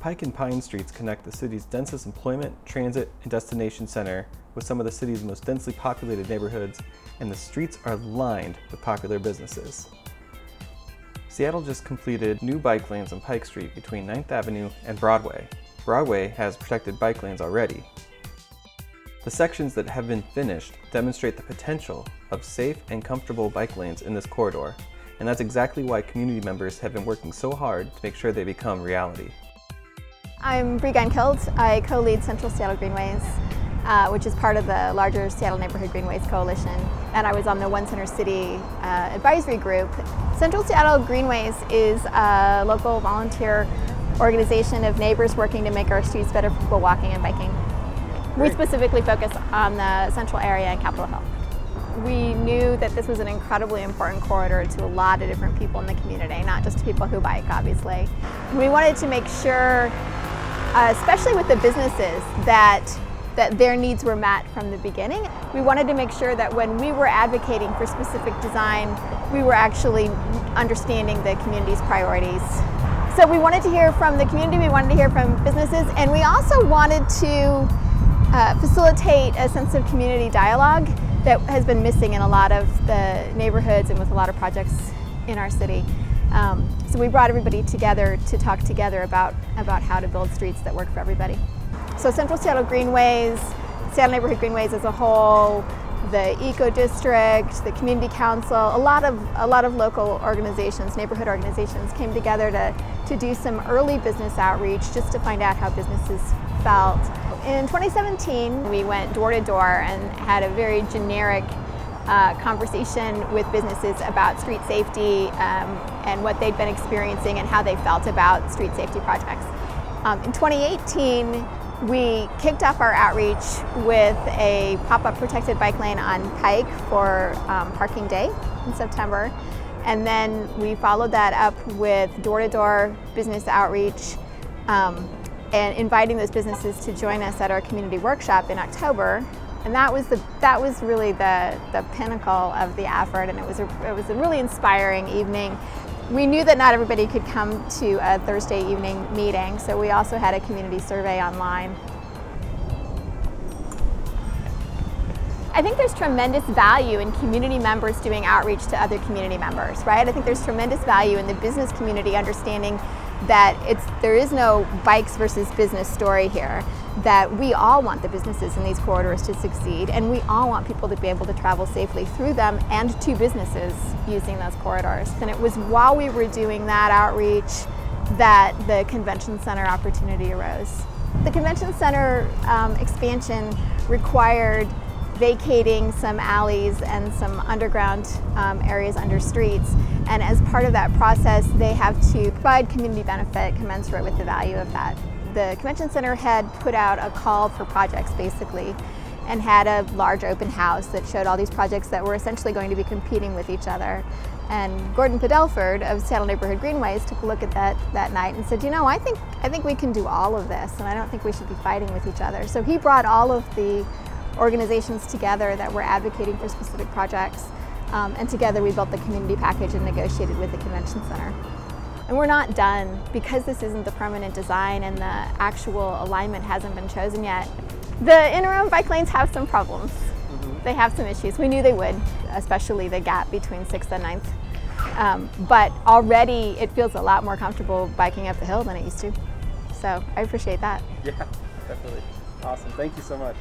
Pike and Pine Streets connect the city's densest employment, transit, and destination center with some of the city's most densely populated neighborhoods, and the streets are lined with popular businesses. Seattle just completed new bike lanes on Pike Street between 9th Avenue and Broadway. Broadway has protected bike lanes already. The sections that have been finished demonstrate the potential of safe and comfortable bike lanes in this corridor, and that's exactly why community members have been working so hard to make sure they become reality. I'm Brie Gyncild. I co-lead Central Seattle Greenways, which is part of the larger Seattle Neighborhood Greenways Coalition, and I was on the One Center City advisory group. Central Seattle Greenways is a local volunteer organization of neighbors working to make our streets better for people walking and biking. We specifically focus on the central area and Capitol Hill. We knew that this was an incredibly important corridor to a lot of different people in the community, not just to people who bike, obviously. We wanted to make sure, especially with the businesses, that their needs were met from the beginning. We wanted to make sure that when we were advocating for specific design, we were actually understanding the community's priorities. So we wanted to hear from the community, we wanted to hear from businesses, and we also wanted to facilitate a sense of community dialogue that has been missing in a lot of the neighborhoods and with a lot of projects in our city. So we brought everybody together to talk together about how to build streets that work for everybody. So Central Seattle Greenways, Seattle Neighborhood Greenways as a whole, the Eco District, the Community Council, a lot of local organizations, neighborhood organizations came together to do some early business outreach just to find out how businesses felt. In 2017, we went door to door and had a very generic conversation with businesses about street safety and what they'd been experiencing and how they felt about street safety projects. In 2018, we kicked off our outreach with a pop-up protected bike lane on Pike for Parking Day in September. And then we followed that up with door-to-door business outreach and inviting those businesses to join us at our community workshop in October. And that was really the pinnacle of the effort, and it was a really inspiring evening. We knew that not everybody could come to a Thursday evening meeting, so we also had a community survey online. I think there's tremendous value in community members doing outreach to other community members, right? I think there's tremendous value in the business community understanding that there is no bikes versus business story here, that we all want the businesses in these corridors to succeed, and we all want people to be able to travel safely through them and to businesses using those corridors. And it was while we were doing that outreach that the convention center opportunity arose. The convention center expansion required vacating some alleys and some underground areas under streets. And as part of that process, they have to provide community benefit commensurate with the value of that. The convention center had put out a call for projects, basically, and had a large open house that showed all these projects that were essentially going to be competing with each other. And Gordon Padelford of Seattle Neighborhood Greenways took a look at that night and said, you know, I think we can do all of this, and I don't think we should be fighting with each other. So he brought all of the organizations together that were advocating for specific projects, and together we built the community package and negotiated with the convention center. And we're not done, because this isn't the permanent design and the actual alignment hasn't been chosen yet. The interim bike lanes have some problems. They have some issues. We knew they would, especially the gap between 6th and 9th. But already it feels a lot more comfortable biking up the hill than it used to. So I appreciate that. Yeah, definitely. Awesome. Thank you so much.